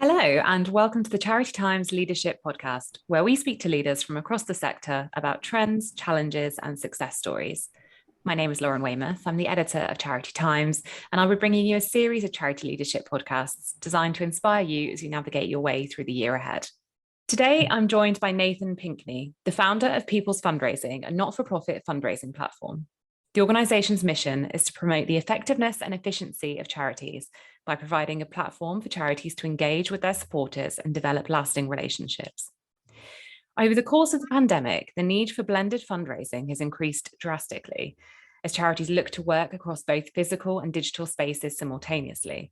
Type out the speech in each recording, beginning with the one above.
Hello, and welcome to the Charity Times Leadership Podcast, where we speak to leaders from across the sector about trends, challenges, and success stories. My name is Lauren Weymouth. I'm the editor of Charity Times, and I'll be bringing you a series of charity leadership podcasts designed to inspire you as you navigate your way through the year ahead. Today, I'm joined by Nathan Pinkney, the founder of Peoples Fundraising, a not-for-profit fundraising platform. The organisation's mission is to promote the effectiveness and efficiency of charities by providing a platform for charities to engage with their supporters and develop lasting relationships. Over the course of the pandemic, the need for blended fundraising has increased drastically as charities look to work across both physical and digital spaces simultaneously.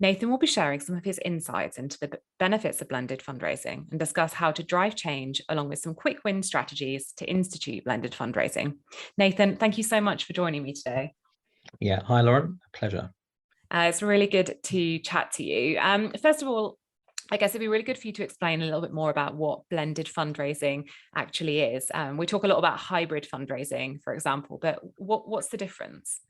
Nathan will be sharing some of his insights into the benefits of blended fundraising and discuss how to drive change along with some quick win strategies to institute blended fundraising. Nathan, thank you so much for joining me today. Yeah, hi Lauren, a pleasure. It's really good to chat to you. First of all, I guess it'd be really good for you to explain a little bit more about what blended fundraising actually is. We talk a lot about hybrid fundraising, for example, but what's the difference?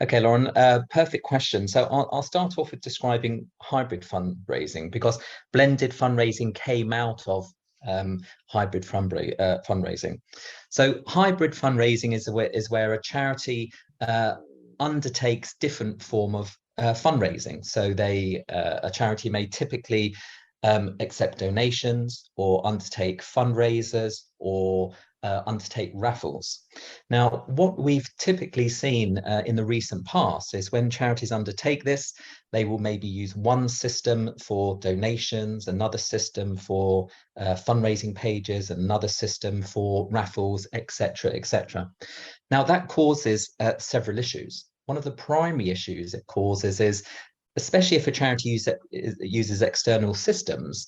Okay, Lauren, perfect question. So I'll start off with describing hybrid fundraising because blended fundraising came out of hybrid fundraising. So hybrid fundraising is where a charity undertakes different form of fundraising. So a charity may typically accept donations or undertake fundraisers or undertake raffles. Now, what we've typically seen in the recent past is when charities undertake this, they will maybe use one system for donations, another system for fundraising pages, another system for raffles, etc., etc. Now, that causes several issues. One of the primary issues it causes is, especially if a charity uses external systems,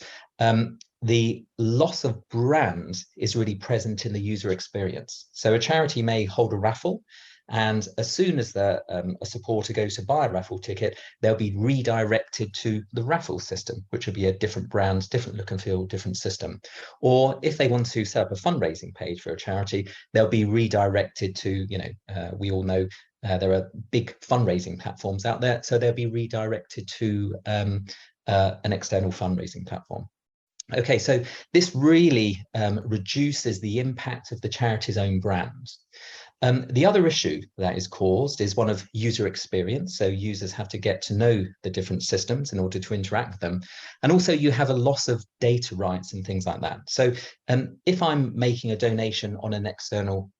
the loss of brand is really present in the user experience. So a charity may hold a raffle, and as soon as a supporter goes to buy a raffle ticket, they'll be redirected to the raffle system, which would be a different brand, different look and feel, different system. Or if they want to set up a fundraising page for a charity, they'll be redirected to, we all know there are big fundraising platforms out there, so they'll be redirected to an external fundraising platform. Okay, so this really reduces the impact of the charity's own brand. The other issue that is caused is one of user experience. So users have to get to know the different systems in order to interact with them. And also you have a loss of data rights and things like that. So if I'm making a donation on an external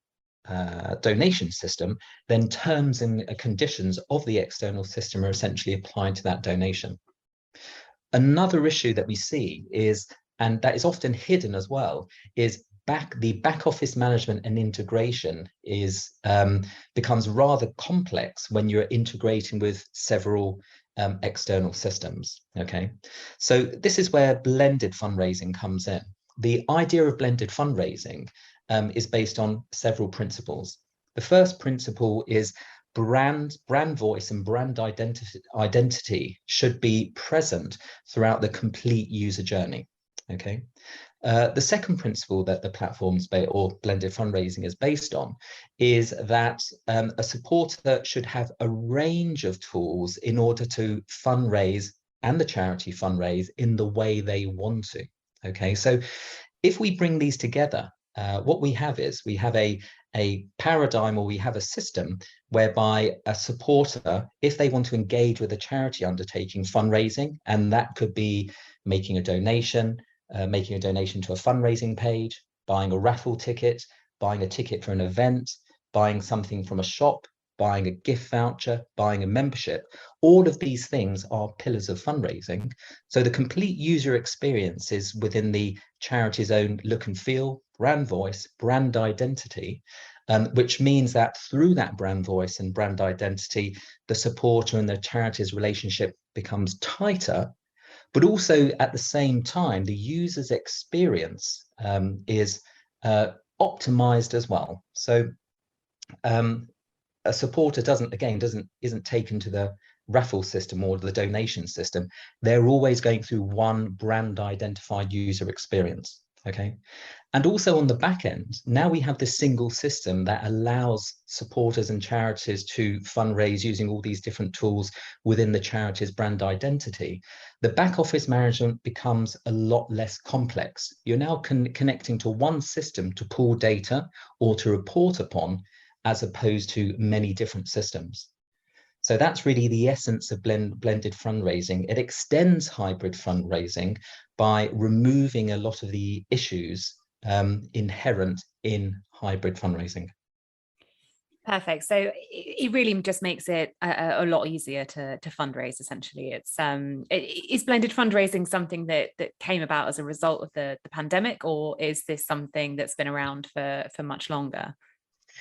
donation system, then terms and conditions of the external system are essentially applied to that donation. Another issue that we see is, and that is often hidden as well, is the back office management and integration becomes rather complex when you're integrating with several external systems. Okay, so this is where blended fundraising comes in. The idea of blended fundraising is based on several principles. The first principle is brand voice and brand identity should be present throughout the complete user journey. Okay. The second principle that the platform's or blended fundraising is based on is that a supporter should have a range of tools in order to fundraise and the charity fundraise in the way they want to. Okay, so if we bring these together, what we have is we have a paradigm, or we have a system whereby a supporter, if they want to engage with a charity undertaking fundraising, and that could be making a donation to a fundraising page, buying a raffle ticket, buying a ticket for an event, buying something from a shop, buying a gift voucher, buying a membership, all of these things are pillars of fundraising. So the complete user experience is within the charity's own look and feel, brand voice, brand identity, which means that through that brand voice and brand identity, the supporter and the charity's relationship becomes tighter, but also at the same time, the user's experience is optimized as well. So a supporter isn't taken to the raffle system or the donation system. They're always going through one brand identified user experience. Okay. And also on the back end, now we have this single system that allows supporters and charities to fundraise using all these different tools within the charity's brand identity. The back office management becomes a lot less complex. You're now connecting to one system to pull data or to report upon, as opposed to many different systems. So that's really the essence of blended fundraising. It extends hybrid fundraising by removing a lot of the issues inherent in hybrid fundraising. Perfect. So it really just makes it a lot easier to fundraise. Essentially, is blended fundraising something that came about as a result of the pandemic, or is this something that's been around for much longer?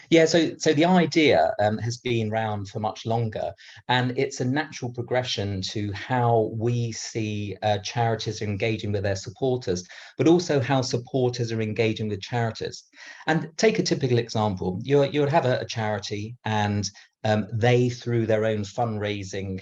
Yeah, so the idea has been around for much longer, and it's a natural progression to how we see charities engaging with their supporters, but also how supporters are engaging with charities. And take a typical example: you would have a charity, and they, through their own fundraising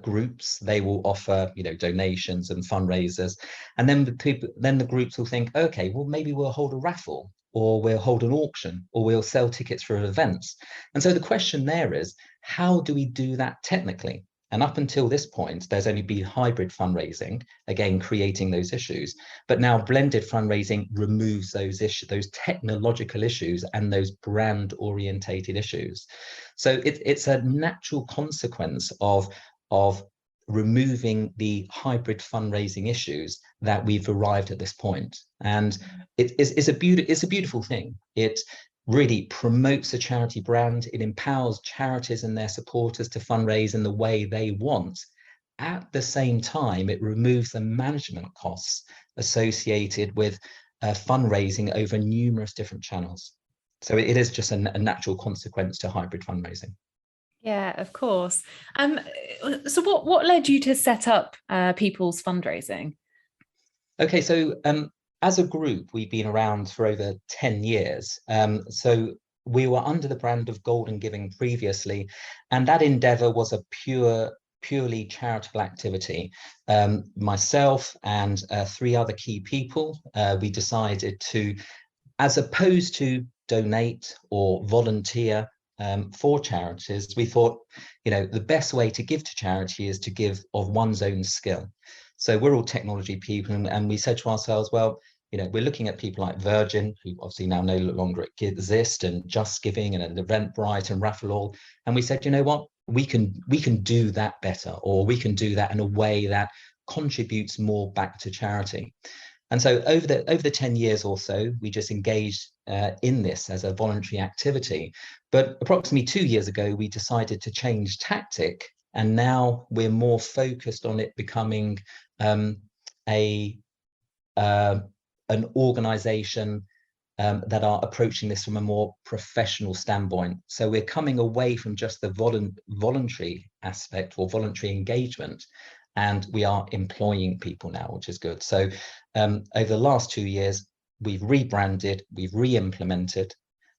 groups, they will offer, donations and fundraisers, and then the groups will think, okay, well, maybe we'll hold a raffle, or we'll hold an auction, or we'll sell tickets for events. And so the question there is, how do we do that technically? And up until this point, there's only been hybrid fundraising, again creating those issues. But now blended fundraising removes those issues, those technological issues, and those brand orientated issues. So it's a natural consequence of removing the hybrid fundraising issues that we've arrived at this point. And it's a beautiful thing. It really promotes a charity brand. It empowers charities and their supporters to fundraise in the way they want. At the same time, it removes the management costs associated with fundraising over numerous different channels. So it is just a natural consequence to hybrid fundraising. Yeah, of course. So what led you to set up Peoples Fundraising? Okay, so as a group, we've been around for over 10 years. So we were under the brand of Golden Giving previously, and that endeavor was a purely charitable activity. Myself and three other key people, we decided to, as opposed to donate or volunteer for charities, we thought, the best way to give to charity is to give of one's own skill. So we're all technology people, and we said to ourselves, well, we're looking at people like Virgin, who obviously now no longer exist, and Just Giving and Eventbrite and Raffle All, and we said, you know what, we can do that better, or we can do that in a way that contributes more back to charity. And so over the 10 years or so, we just engaged in this as a voluntary activity. But approximately 2 years ago, we decided to change tactic, and now we're more focused on it becoming an organization that are approaching this from a more professional standpoint. So we're coming away from just the voluntary aspect or voluntary engagement, and we are employing people now, which is good. So over the last 2 years, we've rebranded, we've re-implemented,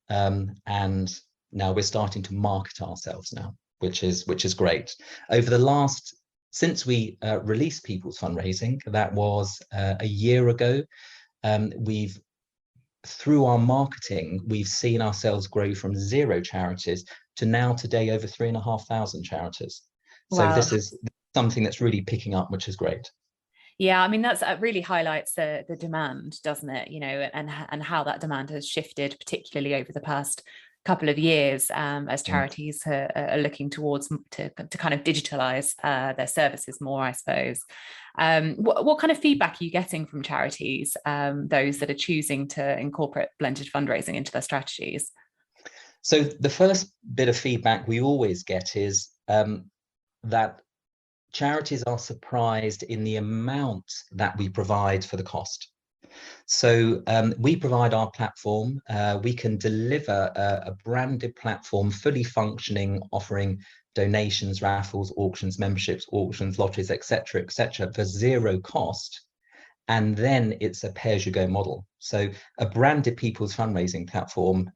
and now we're starting to market ourselves now, which is great. Since we released Peoples Fundraising, that was a year ago, through our marketing, we've seen ourselves grow from 0 charities to now today over 3,500 charities. So wow. This is something that's really picking up, which is great. Yeah, I mean, that really highlights the demand, doesn't it? And how that demand has shifted, particularly over the past couple of years, as charities are looking towards to kind of digitalize their services more, I suppose. What kind of feedback are you getting from charities, those that are choosing to incorporate blended fundraising into their strategies? So the first bit of feedback we always get is that charities are surprised in the amount that we provide for the cost. So we provide our platform. We can deliver a branded platform, fully functioning, offering donations, raffles, auctions, memberships, auctions, lotteries, etc., for 0 cost. And then it's a pay-as-you-go model. So a branded People's fundraising platform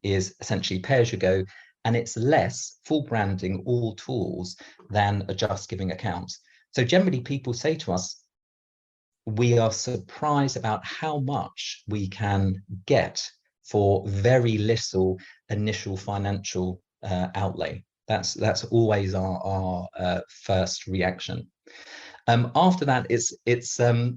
is essentially pay-as-you-go, and it's less full branding, all tools, than a Just Giving account. So generally people say to us, we are surprised about how much we can get for very little initial financial outlay. That's always our first reaction. After that, it's it's a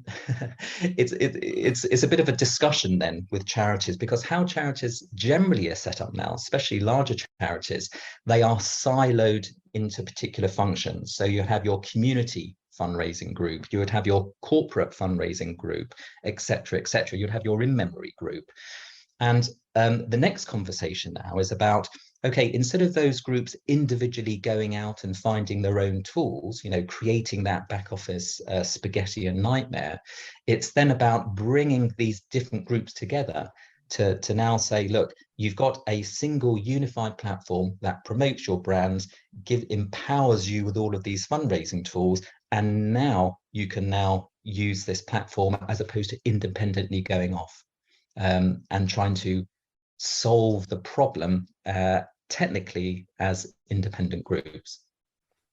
bit of a discussion then with charities, because how charities generally are set up now, especially larger charities, they are siloed into particular functions. So you have your community fundraising group, you would have your corporate fundraising group, etc., etc. You'd have your in-memory group. And the next conversation now is about, okay, instead of those groups individually going out and finding their own tools, you know, creating that back office spaghetti and nightmare, it's then about bringing these different groups together to now say, look, you've got a single unified platform that promotes your brands, empowers you with all of these fundraising tools, and now you can now use this platform as opposed to independently going off and trying to solve the problem technically as independent groups.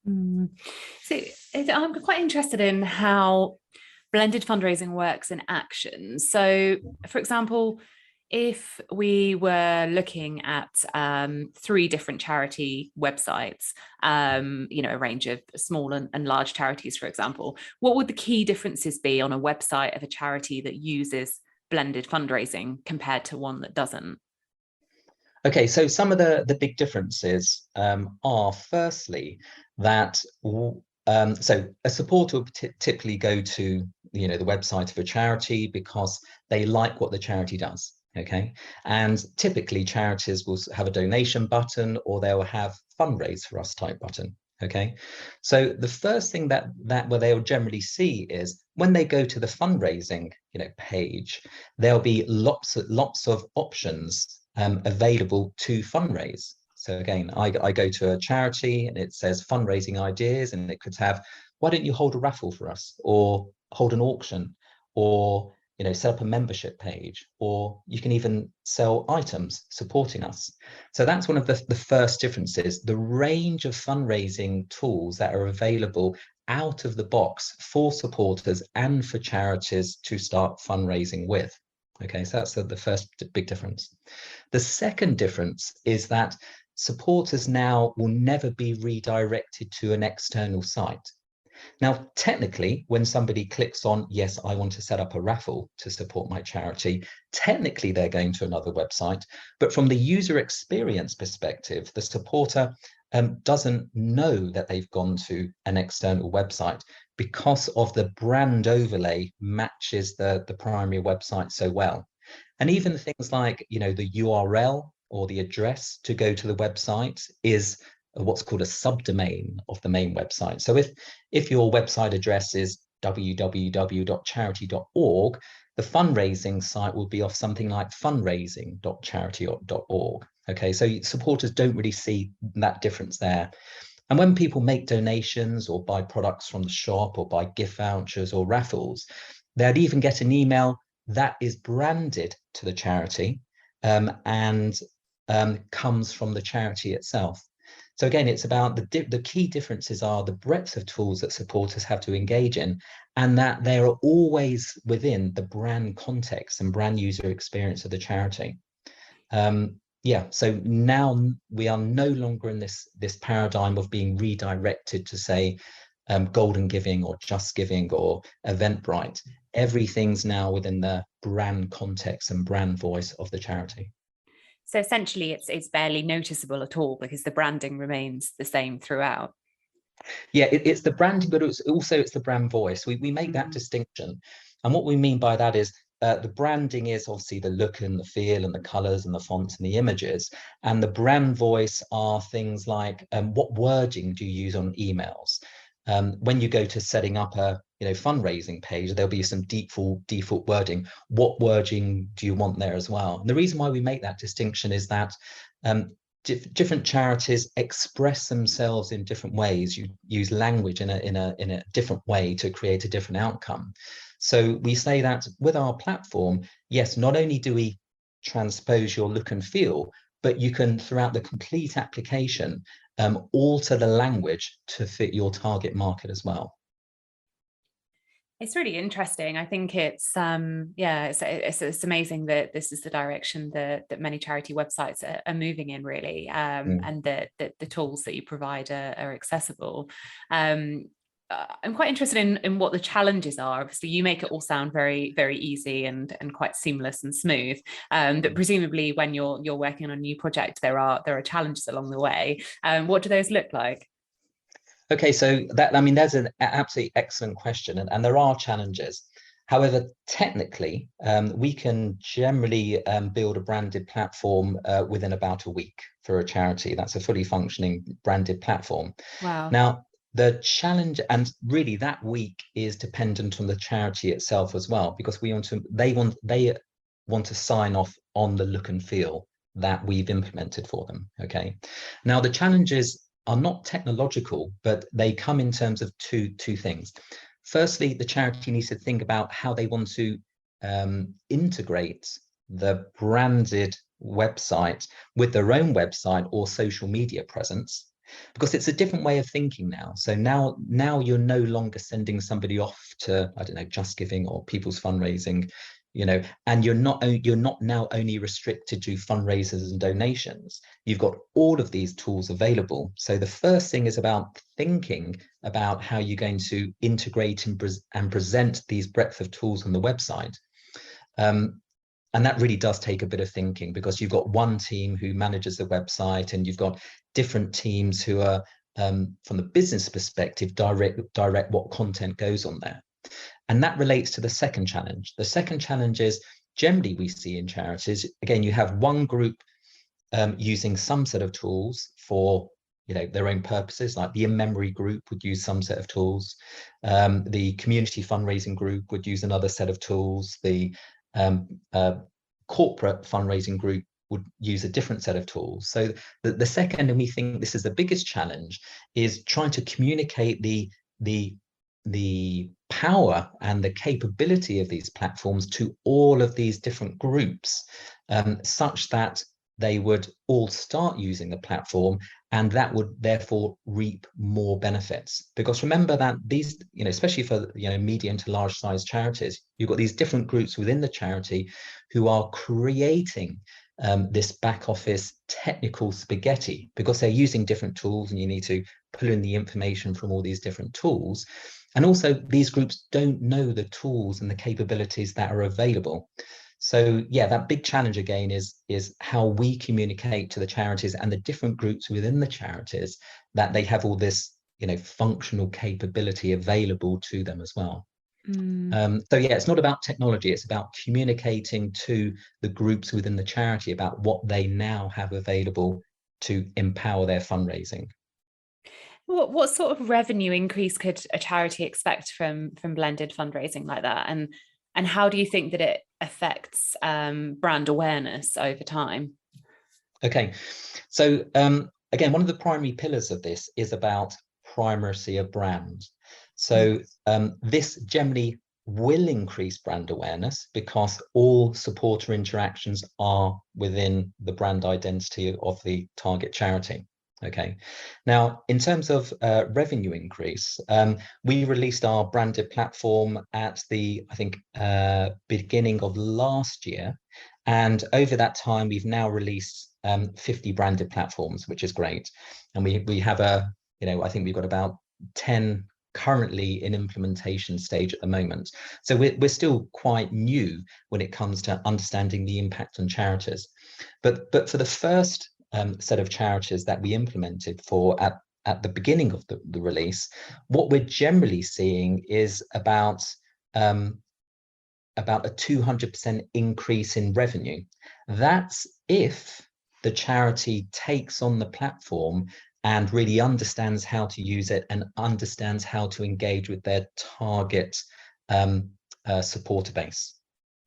So I'm quite interested in how blended fundraising works in action. So, for example, if we were looking at 3 different charity websites, you know, a range of small and large charities, for example, what would the key differences be on a website of a charity that uses blended fundraising compared to one that doesn't? Okay, so some of the big differences are firstly that so a supporter will typically go to, you know, the website of a charity because they like what the charity does. Okay, and typically charities will have a donation button, or they'll have fundraise for us type button. Okay, so the first thing that where they'll generally see is when they go to the fundraising, you know, page, there'll be lots of options available to fundraise. So again, I go to a charity and it says fundraising ideas, and it could have, why don't you hold a raffle for us, or hold an auction, or, you know, set up a membership page, or you can even sell items supporting us. So that's one of the first differences, the range of fundraising tools that are available out of the box for supporters and for charities to start fundraising with. Okay, so that's the first big difference. The second difference is that supporters now will never be redirected to an external site. Now, technically, when somebody clicks on, yes, I want to set up a raffle to support my charity, technically they're going to another website. But from the user experience perspective, the supporter doesn't know that they've gone to an external website because of the brand overlay matches the primary website so well. And even things like, you know, the URL or the address to go to the website is what's called a subdomain of the main website. So if your website address is www.charity.org, the fundraising site will be off something like fundraising.charity.org. Okay, so supporters don't really see that difference there. And when people make donations or buy products from the shop or buy gift vouchers or raffles, they'll even get an email that is branded to the charity and comes from the charity itself. So again, it's about the key differences are the breadth of tools that supporters have to engage in, and that they are always within the brand context and brand user experience of the charity. Yeah, so now we are no longer in this paradigm of being redirected to say golden giving or just giving or Eventbrite. Everything's now within the brand context and brand voice of the charity. So essentially it's barely noticeable at all because the branding remains the same throughout. Yeah, it's the branding, but it's the brand voice. We make that distinction. And what we mean by that is the branding is obviously the look and the feel and the colors and the fonts and the images. And the brand voice are things like what wording do you use on emails? When you go to setting up a fundraising page, there'll be some default wording. What wording do you want there as well? And the reason why we make that distinction is that different charities express themselves in different ways. You use language in a different way to create a different outcome. So we say that with our platform, yes, not only do we transpose your look and feel, but you can, throughout the complete application, alter the language to fit your target market as well. It's really interesting. I think it's it's amazing that this is the direction that many charity websites are moving in, really, and that the tools that you provide are accessible. I'm quite interested in what the challenges are. Obviously, you make it all sound very, very easy and quite seamless and smooth. But presumably, when you're working on a new project, there are challenges along the way. What do those look like? Okay, so that, I mean, there's an absolutely excellent question, and there are challenges. However, technically, we can generally build a branded platform within about a week for a charity. That's a fully functioning branded platform. Wow. Now, the challenge, and really that week is dependent on the charity itself as well, because they want to sign off on the look and feel that we've implemented for them. Okay. Now, the challenges are not technological, but they come in terms of two things. Firstly, the charity needs to think about how they want to integrate the branded website with their own website or social media presence, because it's a different way of thinking now. So now you're no longer sending somebody off to, I don't know, Just Giving or People's Fundraising, and you're not now only restricted to fundraisers and donations. You've got all of these tools available. So the first thing is about thinking about how you're going to integrate and present these breadth of tools on the website. And that really does take a bit of thinking, because you've got one team who manages the website, and you've got different teams who are, from the business perspective, direct what content goes on there. And that relates to the second challenge. The second challenge is, generally we see in charities, again, you have one group using some set of tools for their own purposes, like the in-memory group would use some set of tools. The community fundraising group would use another set of tools. The corporate fundraising group would use a different set of tools. So the second, and we think this is the biggest challenge, is trying to communicate the power and the capability of these platforms to all of these different groups, such that they would all start using the platform, and that would therefore reap more benefits. Because remember that these, especially for medium to large size charities, you've got these different groups within the charity who are creating this back office technical spaghetti, because they're using different tools, and you need to pull in the information from all these different tools. And also, these groups don't know the tools and the capabilities that are available. So yeah, that big challenge again is how we communicate to the charities and the different groups within the charities that they have all this functional capability available to them as well. So yeah, it's not about technology, it's about communicating to the groups within the charity about what they now have available to empower their fundraising. What sort of revenue increase could a charity expect from blended fundraising like that? And how do you think that it affects brand awareness over time? Okay, so again, one of the primary pillars of this is about primacy of brand. So this generally will increase brand awareness, because all supporter interactions are within the brand identity of the target charity. Okay, now in terms of revenue increase, we released our branded platform at the, I think, beginning of last year, and over that time we've now released 50 branded platforms, which is great. And we have I think we've got about 10 currently in implementation stage at the moment. So we're still quite new when it comes to understanding the impact on charities. But for the first set of charities that we implemented for at the beginning of the release, what we're generally seeing is about a 200% increase in revenue. That's if the charity takes on the platform and really understands how to use it and understands how to engage with their target supporter base.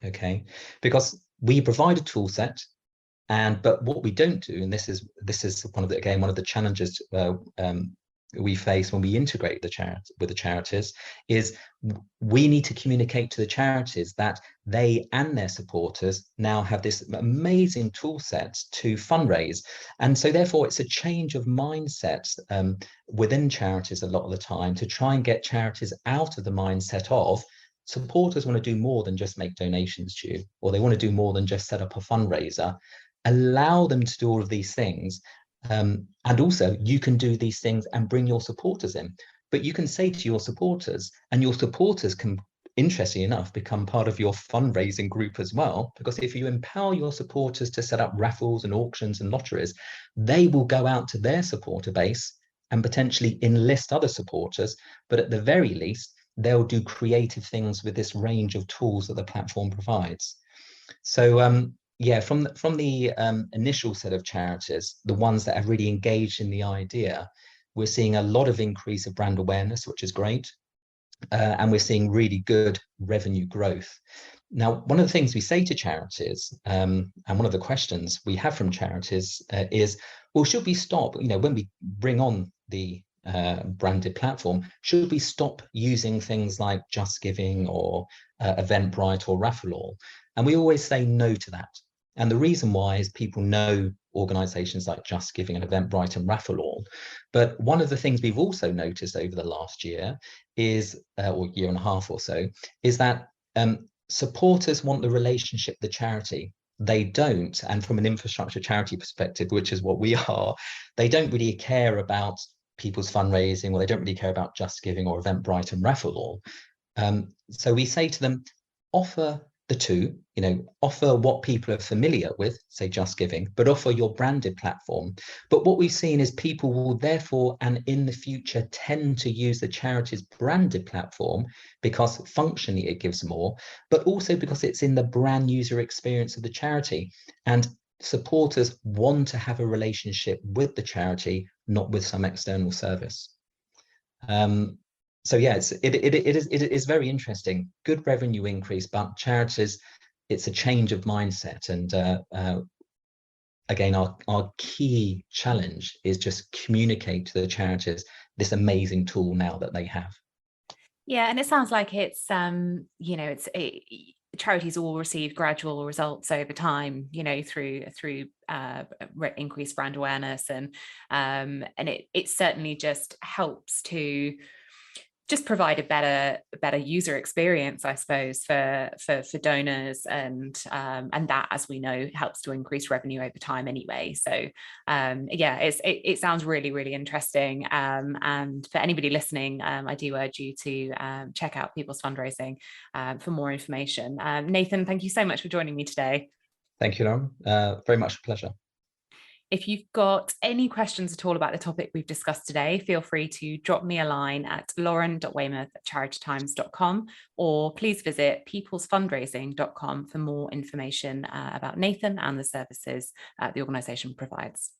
Okay, because we provide a tool set, but what we don't do, and this is one of the challenges we face when we integrate with the charities, is we need to communicate to the charities that they and their supporters now have this amazing tool set to fundraise. And so therefore it's a change of mindset within charities a lot of the time, to try and get charities out of the mindset of supporters want to do more than just make donations to you, or they want to do more than just set up a fundraiser. Allow them to do all of these things. And also you can do these things and bring your supporters in. But you can say to your supporters, and your supporters can, interestingly enough, become part of your fundraising group as well, because if you empower your supporters to set up raffles and auctions and lotteries, they will go out to their supporter base and potentially enlist other supporters. But at the very least, they'll do creative things with this range of tools that the platform provides. So yeah, from the initial set of charities, the ones that have really engaged in the idea, we're seeing a lot of increase of brand awareness, which is great. And we're seeing really good revenue growth. Now, one of the things we say to charities, and one of the questions we have from charities is, well, should we stop, when we bring on the branded platform, should we stop using things like Just Giving or Eventbrite or Raffle? And we always say no to that. And the reason why is people know organizations like Just Giving and Eventbrite and Raffle. But one of the things we've also noticed over the last year is, or year and a half or so, is that supporters want the relationship with the charity. They don't, and from an infrastructure charity perspective, which is what we are, they don't really care about People's Fundraising, or they don't really care about Just Giving or Eventbrite and Raffle. So we say to them, offer the two, offer what people are familiar with, say Just Giving, but offer your branded platform. But what we've seen is people will therefore, and in the future, tend to use the charity's branded platform because functionally it gives more, but also because it's in the brand user experience of the charity. And supporters want to have a relationship with the charity, not with some external service. So yeah, it is very interesting. Good revenue increase, but charities, it's a change of mindset. And again, our key challenge is just communicate to the charities this amazing tool now that they have. Yeah, and it sounds like it's charities will receive gradual results over time, through increased brand awareness, and it certainly just helps to just provide a better user experience, I suppose, for donors, and that, as we know, helps to increase revenue over time anyway. So yeah, it sounds really, really interesting. And for anybody listening, I do urge you to check out People's Fundraising for more information. Nathan, thank you so much for joining me today. Thank you, Lauren. Very much a pleasure. If you've got any questions at all about the topic we've discussed today, feel free to drop me a line at lauren.weymouth@charitytimes.com, or please visit peoplesfundraising.com for more information about Nathan and the services the organisation provides.